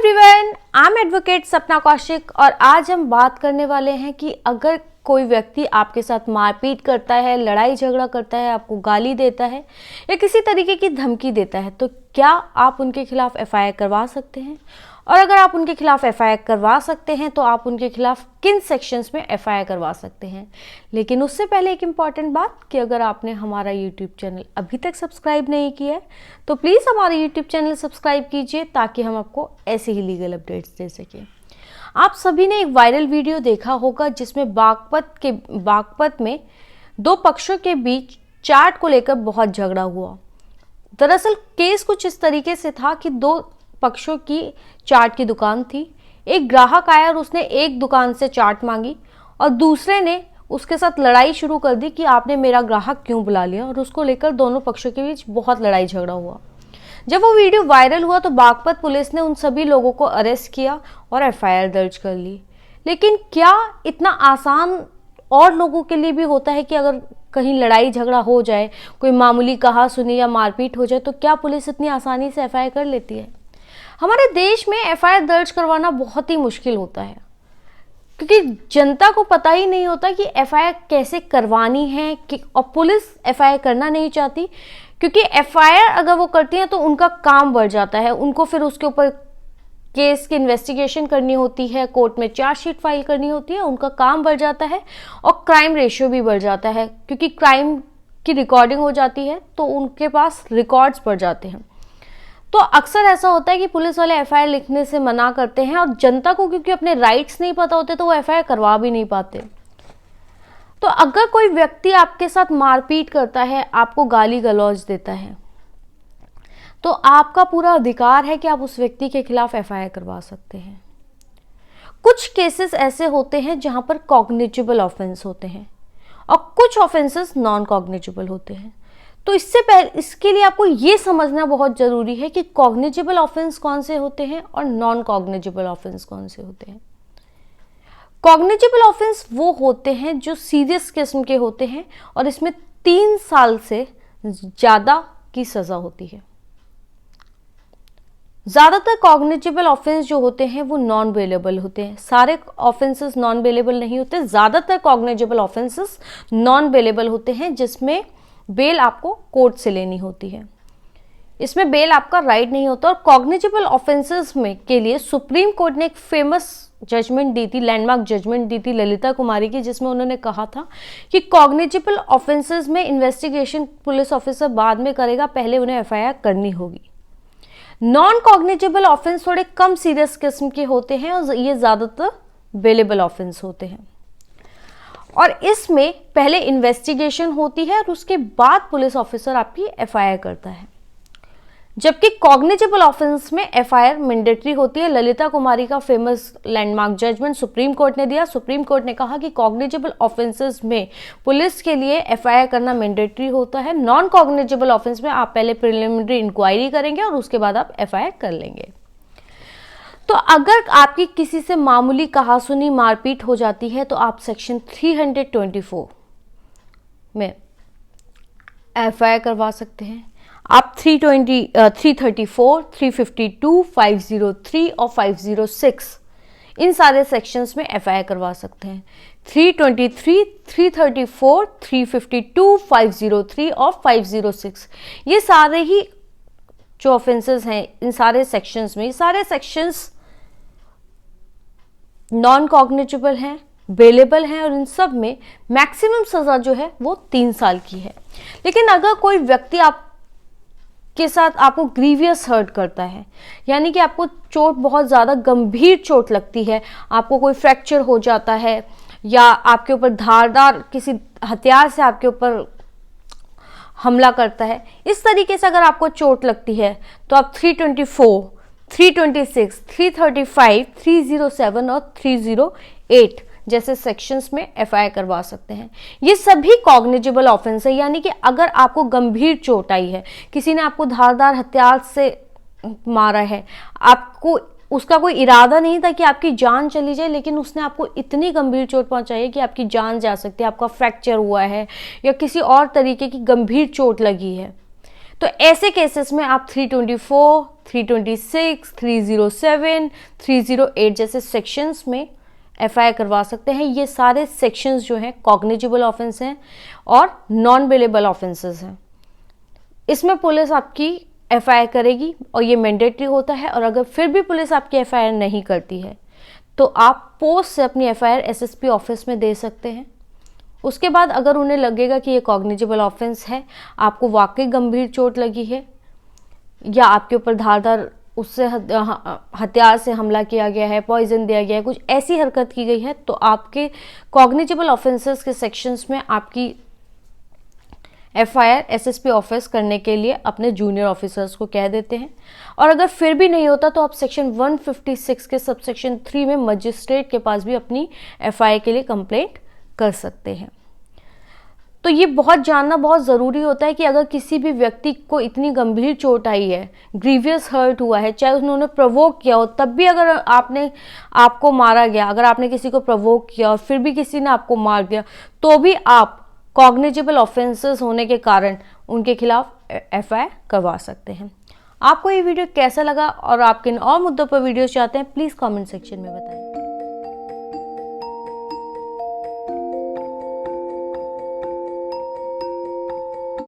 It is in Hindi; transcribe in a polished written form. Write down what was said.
एवरीवन, आई एम एडवोकेट सपना कौशिक और आज हम बात करने वाले हैं कि अगर कोई व्यक्ति आपके साथ मारपीट करता है, लड़ाई झगड़ा करता है, आपको गाली देता है या किसी तरीके की धमकी देता है तो क्या आप उनके खिलाफ एफआईआर करवा सकते हैं। और अगर आप उनके खिलाफ एफआईआर करवा सकते हैं तो आप उनके खिलाफ किन सेक्शंस में एफआईआर करवा सकते हैं। लेकिन उससे पहले एक इम्पॉर्टेंट बात कि अगर आपने हमारा यूट्यूब चैनल अभी तक सब्सक्राइब नहीं किया है तो प्लीज़ हमारा यूट्यूब चैनल सब्सक्राइब कीजिए ताकि हम आपको ऐसे ही लीगल अपडेट्स दे सकें। आप सभी ने एक वायरल वीडियो देखा होगा जिसमें बागपत में दो पक्षों के बीच चार्ट को लेकर बहुत झगड़ा हुआ। दरअसल केस कुछ इस तरीके से था कि दो पक्षों की चाट की दुकान थी। एक ग्राहक आया और उसने एक दुकान से चाट मांगी और दूसरे ने उसके साथ लड़ाई शुरू कर दी कि आपने मेरा ग्राहक क्यों बुला लिया, और उसको लेकर दोनों पक्षों के बीच बहुत लड़ाई झगड़ा हुआ। जब वो वीडियो वायरल हुआ तो बागपत पुलिस ने उन सभी लोगों को अरेस्ट किया और एफआईआर दर्ज कर ली। लेकिन क्या इतना आसान और लोगों के लिए भी होता है कि अगर कहीं लड़ाई झगड़ा हो जाए, कोई मामूली कहा-सुनी या मारपीट हो जाए तो क्या पुलिस इतनी आसानी से एफआईआर कर लेती है? हमारे देश में एफआईआर दर्ज करवाना बहुत ही मुश्किल होता है क्योंकि जनता को पता ही नहीं होता कि एफआईआर कैसे करवानी है और पुलिस एफआईआर करना नहीं चाहती क्योंकि एफआईआर अगर वो करती हैं तो उनका काम बढ़ जाता है। उनको फिर उसके ऊपर केस की इन्वेस्टिगेशन करनी होती है, कोर्ट में चार्जशीट फाइल करनी होती है, उनका काम बढ़ जाता है और क्राइम रेशियो भी बढ़ जाता है क्योंकि क्राइम की रिकॉर्डिंग हो जाती है तो उनके पास रिकॉर्ड्स बढ़ जाते हैं। तो अक्सर ऐसा होता है कि पुलिस वाले एफआईआर लिखने से मना करते हैं और जनता को क्योंकि अपने राइट्स नहीं पता होते तो वो एफआईआर करवा भी नहीं पाते। तो अगर कोई व्यक्ति आपके साथ मारपीट करता है, आपको गाली गलौज देता है, तो आपका पूरा अधिकार है कि आप उस व्यक्ति के खिलाफ एफआईआर करवा सकते हैं। कुछ केसेस ऐसे होते हैं जहां पर कॉग्निजेबल ऑफेंस होते हैं और कुछ ऑफेंसेस नॉन कॉग्निजेबल होते हैं। तो इसके लिए आपको ये समझना बहुत जरूरी है कि कॉग्निजेबल ऑफेंस कौन से होते हैं और नॉन कॉग्निजेबल ऑफेंस कौन से होते हैं। कॉग्निजेबल ऑफेंस वो होते हैं जो सीरियस किस्म के होते हैं और इसमें 3 साल से ज्यादा की सजा होती है। ज्यादातर कॉग्निजेबल ऑफेंस जो होते हैं वो नॉन बेलेबल होते हैं। सारे ऑफेंसेस नॉन बेलेबल नहीं होते, ज्यादातर कॉग्निजेबल ऑफेंसेस नॉन बेलेबल होते हैं जिसमें बेल आपको कोर्ट से लेनी होती है। इसमें बेल आपका राइट नहीं होता। और कॉग्निजेबल ऑफेंसेस में के लिए सुप्रीम कोर्ट ने एक फेमस जजमेंट दी थी, लैंडमार्क जजमेंट दी थी ललिता कुमारी की, जिसमें उन्होंने कहा था कि कॉग्निजेबल ऑफेंसेस में इन्वेस्टिगेशन पुलिस ऑफिसर बाद में करेगा, पहले उन्हें एफआईआर करनी होगी। नॉन कॉग्निजेबल ऑफेंस थोड़े कम सीरियस किस्म के होते हैं और ये ज्यादातर बेलेबल ऑफेंस होते हैं और इसमें पहले इन्वेस्टिगेशन होती है और उसके बाद पुलिस ऑफिसर आपकी एफआईआर करता है। जबकि कॉग्निजेबल ऑफेंस में एफआईआर मैंडेटरी होती है। ललिता कुमारी का famous landmark judgment supreme court ने दिया। सुप्रीम कोर्ट ने कहा कि कॉग्निजेबल ऑफेंसेस में पुलिस के लिए एफआईआर करना मैंडेटरी होता है। नॉन कॉग्निजेबल ऑफेंस में आप पहले प्रिलिमिनरी इंक्वायरी करेंगे और उसके बाद आप एफआईआर कर लेंगे। तो अगर आपकी किसी से मामूली कहासुनी मारपीट हो जाती है तो आप सेक्शन 324 में एफआईआर करवा सकते हैं। आप 334, 352, 503 और 506 इन सारे सेक्शंस में एफआईआर करवा सकते हैं। 323, 334, 352, 503 और 506 ये सारे ही जो ऑफेंसेस हैं इन सारे सेक्शंस में, ये सारे सेक्शंस नॉन कॉग्निजेबल हैं, बेलेबल हैं और इन सब में मैक्सिमम सजा जो है वो 3 साल की है। लेकिन अगर कोई व्यक्ति आपके साथ आपको ग्रीवियस हर्ट करता है, यानी कि आपको चोट बहुत ज़्यादा गंभीर चोट लगती है, आपको कोई फ्रैक्चर हो जाता है या आपके ऊपर धारदार किसी हथियार से आपके ऊपर हमला करता है, इस तरीके से अगर आपको चोट लगती है तो आप 324, 326, 335, 307 और 308 जैसे सेक्शंस में एफआईआर करवा सकते हैं। ये सभी कॉग्निजेबल ऑफेंस है, यानी कि अगर आपको गंभीर चोट आई है, किसी ने आपको धारदार हथियार से मारा है, आपको उसका कोई इरादा नहीं था कि आपकी जान चली जाए, लेकिन उसने आपको इतनी गंभीर चोट पहुंचाई है कि आपकी जान जा सकती है, आपका फ्रैक्चर हुआ है या किसी और तरीके की गंभीर चोट लगी है, तो ऐसे केसेस में आप 324, 326, 307, 308 जैसे सेक्शंस में एफआईआर करवा सकते हैं। ये सारे सेक्शंस जो हैं कॉग्निजेबल ऑफेंस हैं और नॉन बेलेबल ऑफेंसेस हैं। इसमें पुलिस आपकी एफआईआर करेगी और ये मैंडेटरी होता है। और अगर फिर भी पुलिस आपकी एफआईआर नहीं करती है तो आप पोस्ट से अपनी एफआईआर एसएसपी ऑफिस में दे सकते हैं। उसके बाद अगर उन्हें लगेगा कि ये कॉग्निजेबल ऑफेंस है, आपको वाकई गंभीर चोट लगी है या आपके ऊपर धारदार उससे हथियार से हमला किया गया है, पॉइजन दिया गया है, कुछ ऐसी हरकत की गई है, तो आपके कॉग्निजेबल ऑफेंसेस के सेक्शंस में आपकी एफआईआर एसएसपी ऑफिस करने के लिए अपने जूनियर ऑफिसर्स को कह देते हैं। और अगर फिर भी नहीं होता तो आप सेक्शन 156 के सबसेक्शन 3 में मजिस्ट्रेट के पास भी अपनी एफआईआर के लिए कंप्लेंट कर सकते हैं। तो ये जानना बहुत ज़रूरी होता है कि अगर किसी भी व्यक्ति को इतनी गंभीर चोट आई है, ग्रीवियस हर्ट हुआ है, चाहे उन्होंने प्रवोक किया हो, तब भी अगर आपको मारा गया, अगर आपने किसी को प्रवोक किया और फिर भी किसी ने आपको मार दिया, तो भी आप कॉग्निजेबल ऑफेंसेस होने के कारण उनके खिलाफ एफआईआर करवा सकते हैं। आपको ये वीडियो कैसा लगा और आप किन और मुद्दों पर वीडियो चाहते हैं, प्लीज़ कमेंट सेक्शन में बताएं।